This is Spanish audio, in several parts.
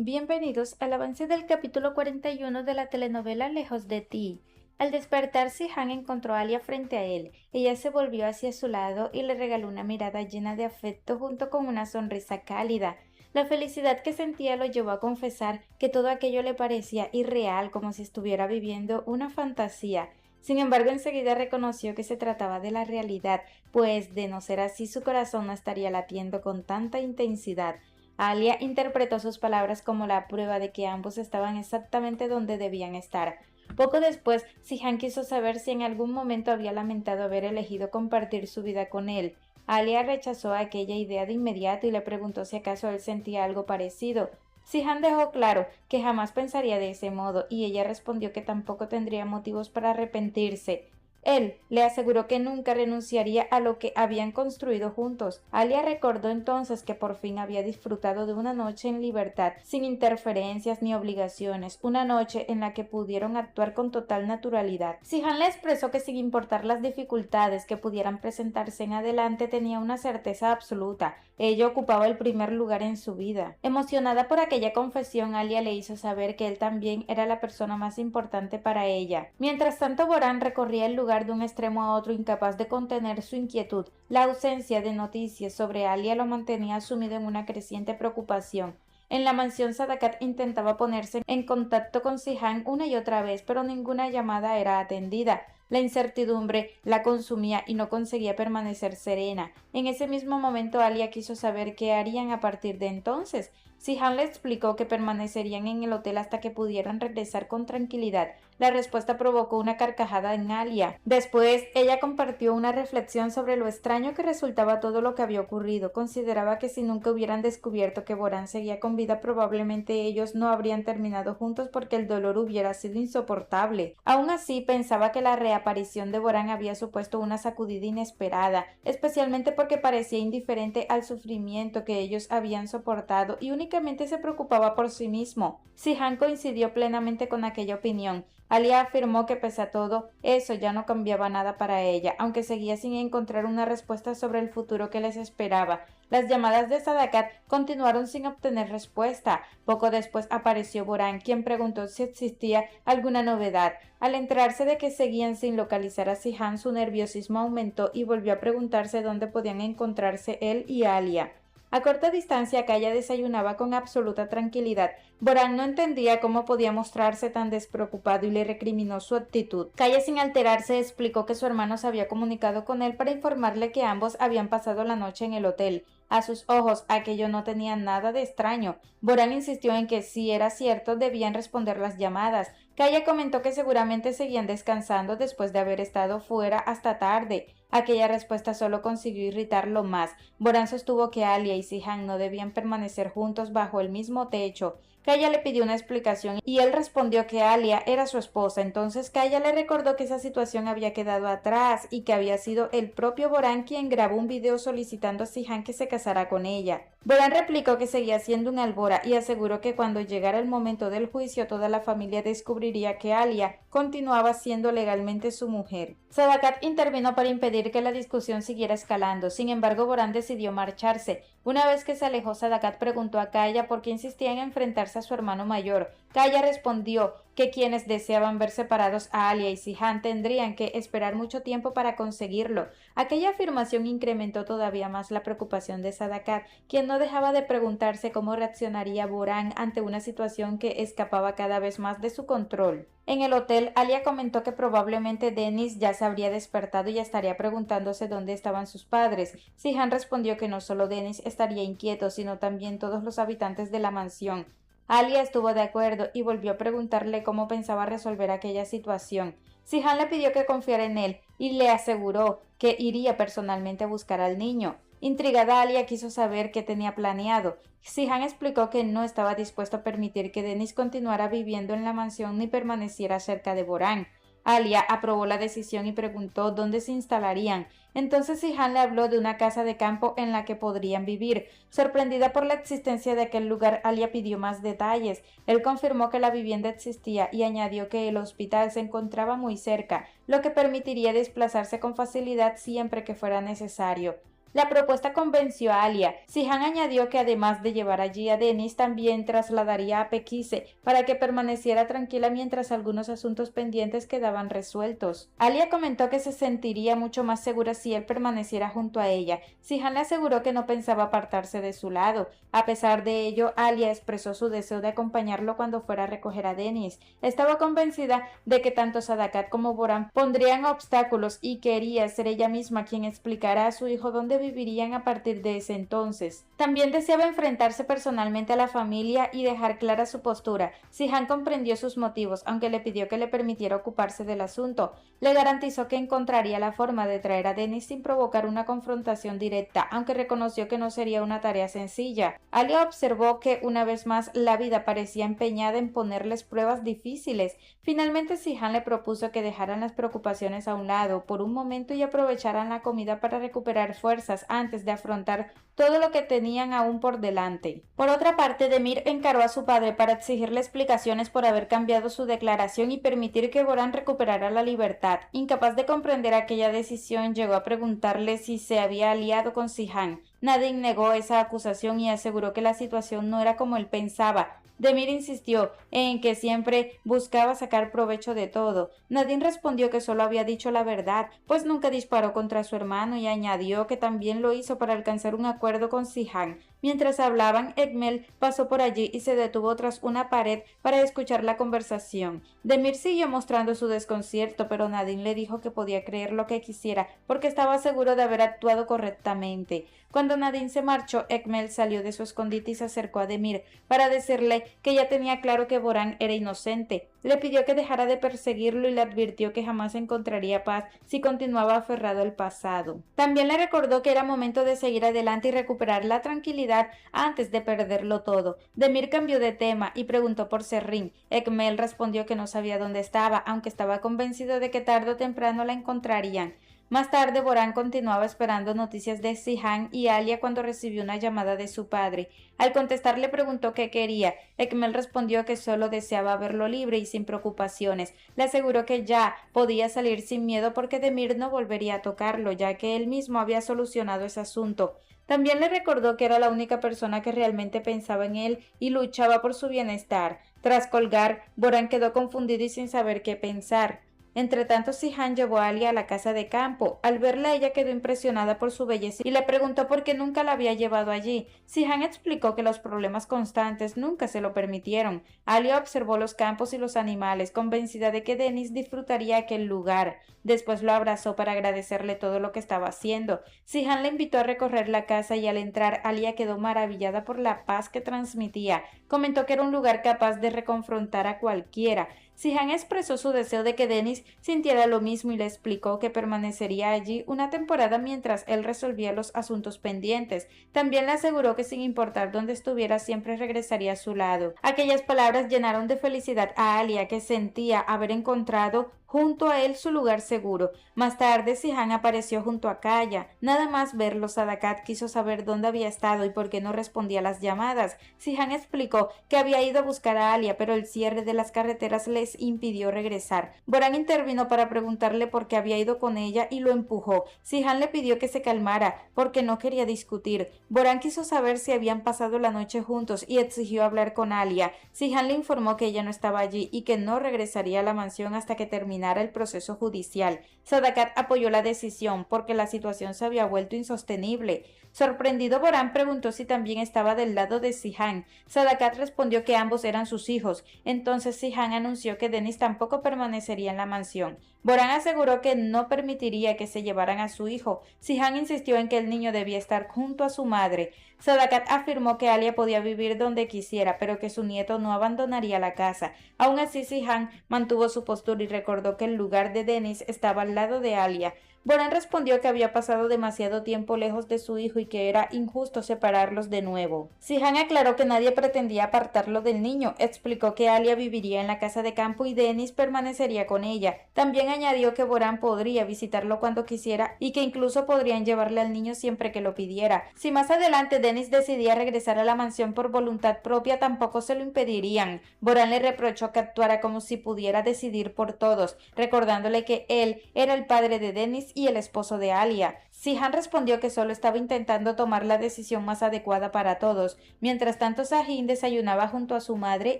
Bienvenidos al avance del capítulo 41 de la telenovela Lejos de ti. Al despertar, Sihan encontró a Alia frente a él. Ella se volvió hacia su lado y le regaló una mirada llena de afecto junto con una sonrisa cálida. La felicidad que sentía lo llevó a confesar que todo aquello le parecía irreal, como si estuviera viviendo una fantasía. Sin embargo, enseguida reconoció que se trataba de la realidad, pues de no ser así su corazón no estaría latiendo con tanta intensidad. Alia interpretó sus palabras como la prueba de que ambos estaban exactamente donde debían estar. Poco después, Sihan quiso saber si en algún momento había lamentado haber elegido compartir su vida con él. Alia rechazó aquella idea de inmediato y le preguntó si acaso él sentía algo parecido. Sihan dejó claro que jamás pensaría de ese modo y ella respondió que tampoco tendría motivos para arrepentirse. Él le aseguró que nunca renunciaría a lo que habían construido juntos. Alia recordó entonces que por fin había disfrutado de una noche en libertad, sin interferencias ni obligaciones, una noche en la que pudieron actuar con total naturalidad. Sihan le expresó que sin importar las dificultades que pudieran presentarse en adelante tenía una certeza absoluta. Ello ocupaba el primer lugar en su vida. Emocionada por aquella confesión, Alia le hizo saber que él también era la persona más importante para ella. Mientras tanto, Boran recorría el lugar de un extremo a otro, incapaz de contener su inquietud. La ausencia de noticias sobre Alia lo mantenía sumido en una creciente preocupación. En la mansión, Sadakat intentaba ponerse en contacto con Sihan una y otra vez, pero ninguna llamada era atendida. La incertidumbre la consumía y no conseguía permanecer serena. En ese mismo momento, Alia quiso saber qué harían a partir de entonces. Sihan le explicó que permanecerían en el hotel hasta que pudieran regresar con tranquilidad. La respuesta provocó una carcajada en Alia. Después, ella compartió una reflexión sobre lo extraño que resultaba todo lo que había ocurrido. Consideraba que si nunca hubieran descubierto que Boran seguía con vida, probablemente ellos no habrían terminado juntos porque el dolor hubiera sido insoportable. Aún así, pensaba que la reaparición de Boran había supuesto una sacudida inesperada, especialmente porque parecía indiferente al sufrimiento que ellos habían soportado y únicamente se preocupaba por sí mismo. Sihan coincidió plenamente con aquella opinión. Alia afirmó que pese a todo, eso ya no cambiaba nada para ella, aunque seguía sin encontrar una respuesta sobre el futuro que les esperaba. Las llamadas de Sadakat continuaron sin obtener respuesta. Poco después apareció Boran, quien preguntó si existía alguna novedad. Al enterarse de que seguían sin localizar a Sihan, su nerviosismo aumentó y volvió a preguntarse dónde podían encontrarse él y Alia. A corta distancia, Kaya desayunaba con absoluta tranquilidad. Boran no entendía cómo podía mostrarse tan despreocupado y le recriminó su actitud. Kaya, sin alterarse, explicó que su hermano se había comunicado con él para informarle que ambos habían pasado la noche en el hotel. A sus ojos, aquello no tenía nada de extraño. Boran insistió en que si era cierto debían responder las llamadas. Kaya comentó que seguramente seguían descansando después de haber estado fuera hasta tarde. Aquella respuesta solo consiguió irritarlo más. Boran sostuvo que Alia y Sihan no debían permanecer juntos bajo el mismo techo. Kaya le pidió una explicación y él respondió que Alia era su esposa. Entonces Kaya le recordó que esa situación había quedado atrás y que había sido el propio Boran quien grabó un video solicitando a Sihan que se casara con ella. Boran replicó que seguía siendo un albora y aseguró que cuando llegara el momento del juicio toda la familia descubriría que Alia continuaba siendo legalmente su mujer. Sadakat intervino para impedir que la discusión siguiera escalando. Sin embargo, Boran decidió marcharse. Una vez que se alejó, Sadakat preguntó a Kaya por qué insistía en enfrentarse a su hermano mayor. Kaya respondió que quienes deseaban ver separados a Alia y Sihan tendrían que esperar mucho tiempo para conseguirlo. Aquella afirmación incrementó todavía más la preocupación de Sadakat, quien no dejaba de preguntarse cómo reaccionaría Boran ante una situación que escapaba cada vez más de su control. En el hotel, Alia comentó que probablemente Dennis ya se habría despertado y estaría preguntándose dónde estaban sus padres. Sihan respondió que no solo Dennis estaría inquieto, sino también todos los habitantes de la mansión. Alia estuvo de acuerdo y volvió a preguntarle cómo pensaba resolver aquella situación. Sihan le pidió que confiara en él y le aseguró que iría personalmente a buscar al niño. Intrigada, Alia quiso saber qué tenía planeado. Sihan explicó que no estaba dispuesto a permitir que Dennis continuara viviendo en la mansión ni permaneciera cerca de Boran. Alia aprobó la decisión y preguntó dónde se instalarían. Entonces Sihan le habló de una casa de campo en la que podrían vivir. Sorprendida por la existencia de aquel lugar, Alia pidió más detalles. Él confirmó que la vivienda existía y añadió que el hospital se encontraba muy cerca, lo que permitiría desplazarse con facilidad siempre que fuera necesario. La propuesta convenció a Alia. Sihan añadió que además de llevar allí a Dennis, también trasladaría a Pekise para que permaneciera tranquila mientras algunos asuntos pendientes quedaban resueltos. Alia comentó que se sentiría mucho más segura si él permaneciera junto a ella. Sihan le aseguró que no pensaba apartarse de su lado. A pesar de ello, Alia expresó su deseo de acompañarlo cuando fuera a recoger a Dennis. Estaba convencida de que tanto Sadakat como Boran pondrían obstáculos y quería ser ella misma quien explicara a su hijo dónde vivirían a partir de ese entonces. También deseaba enfrentarse personalmente a la familia y dejar clara su postura. Sihan comprendió sus motivos, aunque le pidió que le permitiera ocuparse del asunto. Le garantizó que encontraría la forma de traer a Dennis sin provocar una confrontación directa, aunque reconoció que no sería una tarea sencilla. Alia observó que una vez más la vida parecía empeñada en ponerles pruebas difíciles. Finalmente Sihan le propuso que dejaran las preocupaciones a un lado por un momento y aprovecharan la comida para recuperar fuerzas antes de afrontar todo lo que tenían aún por delante. Por otra parte, Demir encaró a su padre para exigirle explicaciones por haber cambiado su declaración y permitir que Boran recuperara la libertad. Incapaz de comprender aquella decisión, llegó a preguntarle si se había aliado con Sihan. Nadine negó esa acusación y aseguró que la situación no era como él pensaba. Demir insistió en que siempre buscaba sacar provecho de todo. Nadine respondió que solo había dicho la verdad, pues nunca disparó contra su hermano, y añadió que también lo hizo para alcanzar un acuerdo con Sihan. Mientras hablaban, Ekmel pasó por allí y se detuvo tras una pared para escuchar la conversación. Demir siguió mostrando su desconcierto, pero Nadine le dijo que podía creer lo que quisiera, porque estaba seguro de haber actuado correctamente. Cuando Nadine se marchó, Ekmel salió de su escondite y se acercó a Demir para decirle que ya tenía claro que Boran era inocente. Le pidió que dejara de perseguirlo y le advirtió que jamás encontraría paz si continuaba aferrado al pasado. También le recordó que era momento de seguir adelante y recuperar la tranquilidad antes de perderlo todo. Demir cambió de tema y preguntó por Serrín. Ekmel respondió que no sabía dónde estaba, aunque estaba convencido de que tarde o temprano la encontrarían. Más tarde, Boran continuaba esperando noticias de Sihan y Alia cuando recibió una llamada de su padre. Al contestar le preguntó qué quería. Ekmel respondió que solo deseaba verlo libre y sin preocupaciones. Le aseguró que ya podía salir sin miedo porque Demir no volvería a tocarlo, ya que él mismo había solucionado ese asunto. También le recordó que era la única persona que realmente pensaba en él y luchaba por su bienestar. Tras colgar, Boran quedó confundido y sin saber qué pensar. Entretanto, Sihan llevó a Alia a la casa de campo. Al verla, ella quedó impresionada por su belleza y le preguntó por qué nunca la había llevado allí. Sihan explicó que los problemas constantes nunca se lo permitieron. Alia observó los campos y los animales, convencida de que Dennis disfrutaría aquel lugar. Después lo abrazó para agradecerle todo lo que estaba haciendo. Sihan le invitó a recorrer la casa y al entrar, Alia quedó maravillada por la paz que transmitía. Comentó que era un lugar capaz de reconfrontar a cualquiera. Sihan expresó su deseo de que Dennis sintiera lo mismo y le explicó que permanecería allí una temporada mientras él resolvía los asuntos pendientes. También le aseguró que sin importar dónde estuviera siempre regresaría a su lado. Aquellas palabras llenaron de felicidad a Alia, que sentía haber encontrado junto a él su lugar seguro. Más tarde, Sihan apareció junto a Kaya. Nada más verlo, Sadakat quiso saber dónde había estado y por qué no respondía a las llamadas. Sihan explicó que había ido a buscar a Alia, pero el cierre de las carreteras les impidió regresar. Boran intervino para preguntarle por qué había ido con ella y lo empujó. Sihan le pidió que se calmara, porque no quería discutir. Boran quiso saber si habían pasado la noche juntos y exigió hablar con Alia. Sihan le informó que ella no estaba allí y que no regresaría a la mansión hasta que terminara el proceso judicial. Sadakat apoyó la decisión porque la situación se había vuelto insostenible. Sorprendido, Boran preguntó si también estaba del lado de Sihan. Sadakat respondió que ambos eran sus hijos. Entonces Sihan anunció que Dennis tampoco permanecería en la mansión. Boran aseguró que no permitiría que se llevaran a su hijo. Sihan insistió en que el niño debía estar junto a su madre. Sadakat afirmó que Alia podía vivir donde quisiera, pero que su nieto no abandonaría la casa. Aún así, Sihan mantuvo su postura y recordó que el lugar de Dennis estaba al lado de Alia. Boran respondió que había pasado demasiado tiempo lejos de su hijo y que era injusto separarlos de nuevo. Sihan aclaró que nadie pretendía apartarlo del niño. Explicó que Alia viviría en la casa de campo y Dennis permanecería con ella. También añadió que Boran podría visitarlo cuando quisiera y que incluso podrían llevarle al niño siempre que lo pidiera. Si más adelante Dennis decidía regresar a la mansión por voluntad propia, tampoco se lo impedirían. Boran le reprochó que actuara como si pudiera decidir por todos, recordándole que él era el padre de Dennis y el esposo de Alia. Sihan respondió que solo estaba intentando tomar la decisión más adecuada para todos. Mientras tanto, Sahin desayunaba junto a su madre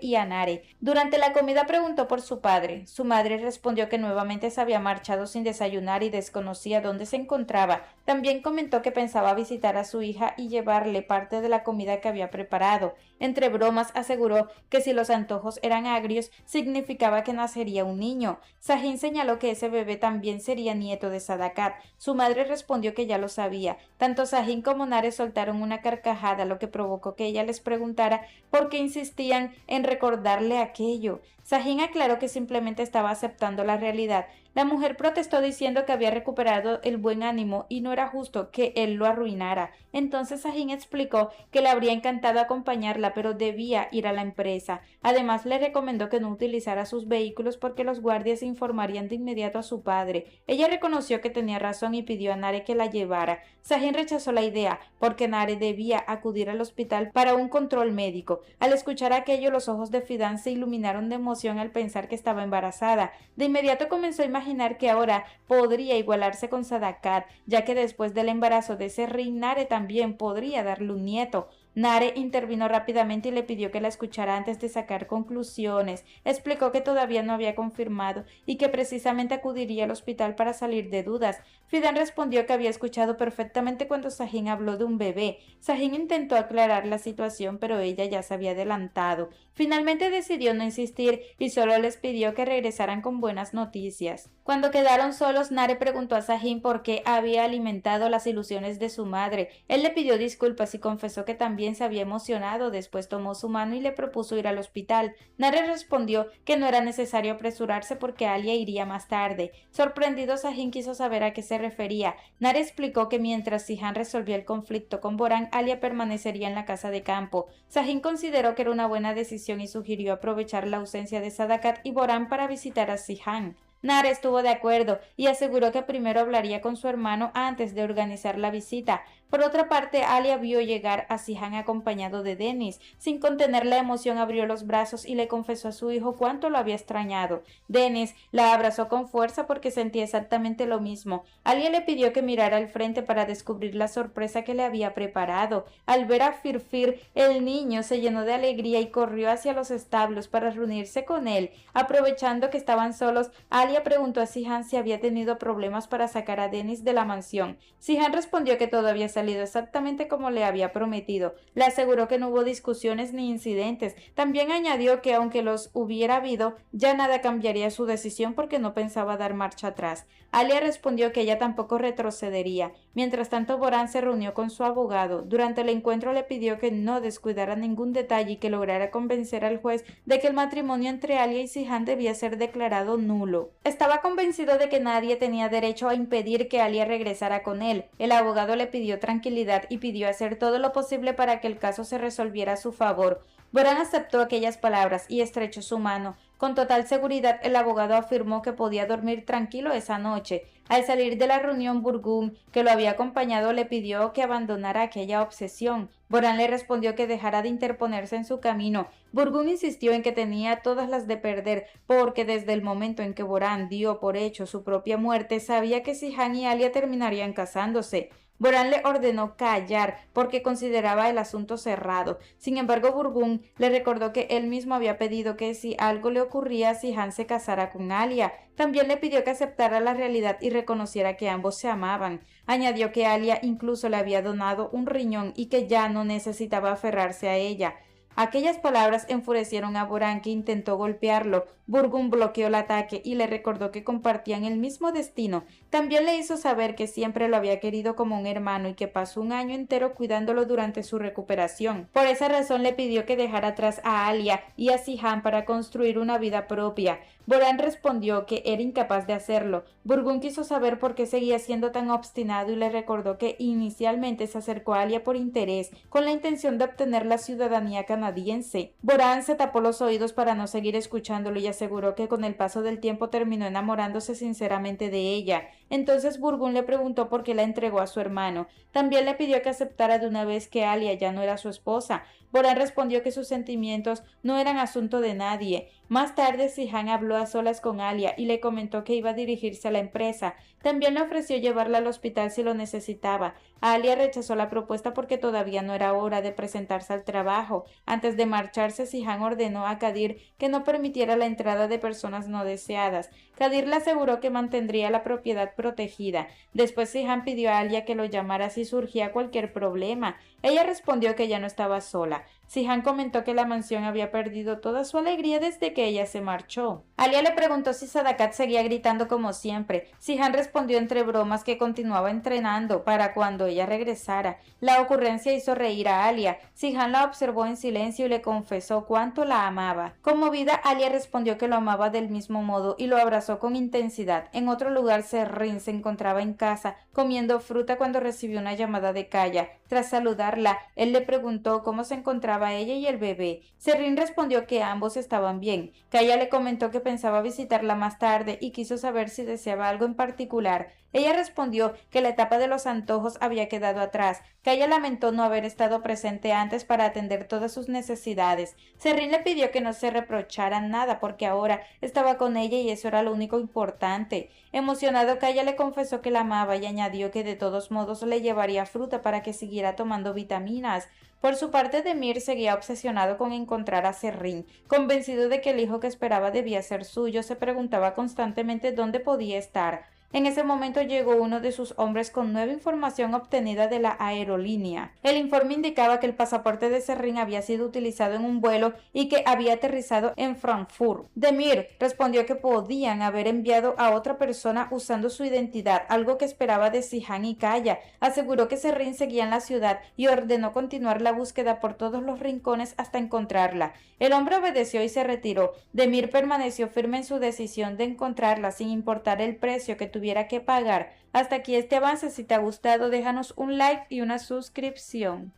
y a Nare. Durante la comida preguntó por su padre. Su madre respondió que nuevamente se había marchado sin desayunar y desconocía dónde se encontraba. También comentó que pensaba visitar a su hija y llevarle parte de la comida que había preparado. Entre bromas aseguró que si los antojos eran agrios, significaba que nacería un niño. Sahin señaló que ese bebé también sería nieto de Sadakat. Su madre respondió que ya lo sabía. Tanto Sahin como Nare soltaron una carcajada, lo que provocó que ella les preguntara por qué insistían en recordarle aquello. Sahin aclaró que simplemente estaba aceptando la realidad. La mujer protestó diciendo que había recuperado el buen ánimo y no era justo que él lo arruinara. Entonces Sahin explicó que le habría encantado acompañarla, pero debía ir a la empresa. Además, le recomendó que no utilizara sus vehículos porque los guardias informarían de inmediato a su padre. Ella reconoció que tenía razón y pidió a Nare que la llevara. Sahin rechazó la idea porque Nare debía acudir al hospital para un control médico. Al escuchar aquello, los ojos de Fidan se iluminaron de emoción al pensar que estaba embarazada. De inmediato comenzó a imaginar que ahora podría igualarse con Sadakat, ya que después del embarazo de Serri, Nare también podría darle un nieto. Nare intervino rápidamente y le pidió que la escuchara antes de sacar conclusiones. Explicó que todavía no había confirmado y que precisamente acudiría al hospital para salir de dudas. Fidan respondió que había escuchado perfectamente cuando Sahin habló de un bebé. Sahin intentó aclarar la situación, pero ella ya se había adelantado. Finalmente decidió no insistir y solo les pidió que regresaran con buenas noticias. Cuando quedaron solos, Nare preguntó a Sahin por qué había alimentado las ilusiones de su madre. Él le pidió disculpas y confesó que también se había emocionado. Después tomó su mano y le propuso ir al hospital. Nare respondió que no era necesario apresurarse porque Alia iría más tarde. Sorprendido, Sahin quiso saber a qué se refería. Nare explicó que mientras Sihan resolvía el conflicto con Boran, Alia permanecería en la casa de campo. Sahin consideró que era una buena decisión y sugirió aprovechar la ausencia de Sadakat y Boran para visitar a Sihan. Nare estuvo de acuerdo y aseguró que primero hablaría con su hermano antes de organizar la visita. Por otra parte, Alia vio llegar a Sihan acompañado de Dennis. Sin contener la emoción, abrió los brazos y le confesó a su hijo cuánto lo había extrañado. Dennis la abrazó con fuerza porque sentía exactamente lo mismo. Alia le pidió que mirara al frente para descubrir la sorpresa que le había preparado. Al ver a Firfir, el niño se llenó de alegría y corrió hacia los establos para reunirse con él. Aprovechando que estaban solos, Alia preguntó a Sihan si había tenido problemas para sacar a Dennis de la mansión. Sihan respondió que todo había salido exactamente como le había prometido. Le aseguró que no hubo discusiones ni incidentes. También añadió que aunque los hubiera habido, ya nada cambiaría su decisión porque no pensaba dar marcha atrás. Alia respondió que ella tampoco retrocedería. Mientras tanto, Boran se reunió con su abogado. Durante el encuentro le pidió que no descuidara ningún detalle y que lograra convencer al juez de que el matrimonio entre Alia y Sihan debía ser declarado nulo. Estaba convencido de que nadie tenía derecho a impedir que Alia regresara con él. El abogado le pidió tranquilidad y pidió hacer todo lo posible para que el caso se resolviera a su favor. Boran aceptó aquellas palabras y estrechó su mano. Con total seguridad, el abogado afirmó que podía dormir tranquilo esa noche. Al salir de la reunión, Burgún, que lo había acompañado, le pidió que abandonara aquella obsesión. Boran le respondió que dejara de interponerse en su camino. Burgún insistió en que tenía todas las de perder, porque desde el momento en que Boran dio por hecho su propia muerte, sabía que Sihan y Alia terminarían casándose. Boran le ordenó callar porque consideraba el asunto cerrado. Sin embargo, Burgún le recordó que él mismo había pedido que si algo le ocurría, Sihan se casara con Alia. También le pidió que aceptara la realidad y reconociera que ambos se amaban. Añadió que Alia incluso le había donado un riñón y que ya no necesitaba aferrarse a ella. Aquellas palabras enfurecieron a Boran, que intentó golpearlo. Burgún bloqueó el ataque y le recordó que compartían el mismo destino. También le hizo saber que siempre lo había querido como un hermano y que pasó un año entero cuidándolo durante su recuperación. Por esa razón le pidió que dejara atrás a Alia y a Sihan para construir una vida propia. Boran respondió que era incapaz de hacerlo. Burgún quiso saber por qué seguía siendo tan obstinado y le recordó que inicialmente se acercó a Alia por interés, con la intención de obtener la ciudadanía canadiense. Boran se tapó los oídos para no seguir escuchándolo y aseguró que con el paso del tiempo terminó enamorándose sinceramente de ella. Entonces Burgún le preguntó por qué la entregó a su hermano. También le pidió que aceptara de una vez que Alia ya no era su esposa. Boran respondió que sus sentimientos no eran asunto de nadie. Más tarde, Sihan habló a solas con Alia y le comentó que iba a dirigirse a la empresa. También le ofreció llevarla al hospital si lo necesitaba. Alia rechazó la propuesta porque todavía no era hora de presentarse al trabajo. Antes de marcharse, Sihan ordenó a Kadir que no permitiera la entrada de personas no deseadas. Kadir le aseguró que mantendría la propiedad protegida. Después Sihan pidió a Alia que lo llamara si surgía cualquier problema. Ella respondió que ya no estaba sola. Sihan comentó que la mansión había perdido toda su alegría desde que ella se marchó. Alia le preguntó si Sadakat seguía gritando como siempre. Sihan respondió entre bromas que continuaba entrenando para cuando ella regresara. La ocurrencia hizo reír a Alia. Sihan la observó en silencio y le confesó cuánto la amaba. Conmovida, Alia respondió que lo amaba del mismo modo y lo abrazó con intensidad. En otro lugar, Serrin se encontraba en casa comiendo fruta cuando recibió una llamada de Kaya. Tras saludarla, él le preguntó cómo se encontraba ella y el bebé. Serrin respondió que ambos estaban bien. Kaya le comentó que pensaba visitarla más tarde y quiso saber si deseaba algo en particular. Ella respondió que la etapa de los antojos había quedado atrás. Kaya lamentó no haber estado presente antes para atender todas sus necesidades. Serrin le pidió que no se reprochara nada porque ahora estaba con ella y eso era lo único importante. Emocionado, Kaya le confesó que la amaba y añadió que de todos modos le llevaría fruta para que siguiera tomando vitaminas. Por su parte, Demir seguía obsesionado con encontrar a Serrin. Convencido de que el hijo que esperaba debía ser suyo, se preguntaba constantemente dónde podía estar. En ese momento llegó uno de sus hombres con nueva información obtenida de la aerolínea. El informe indicaba que el pasaporte de Serrin había sido utilizado en un vuelo y que había aterrizado en Frankfurt. Demir respondió que podían haber enviado a otra persona usando su identidad, algo que esperaba de Sihan y Kaya. Aseguró que Serrin seguía en la ciudad y ordenó continuar la búsqueda por todos los rincones hasta encontrarla. El hombre obedeció y se retiró. Demir permaneció firme en su decisión de encontrarla sin importar el precio que tuviera que pagar. Hasta aquí este avance. Si te ha gustado, déjanos un like y una suscripción.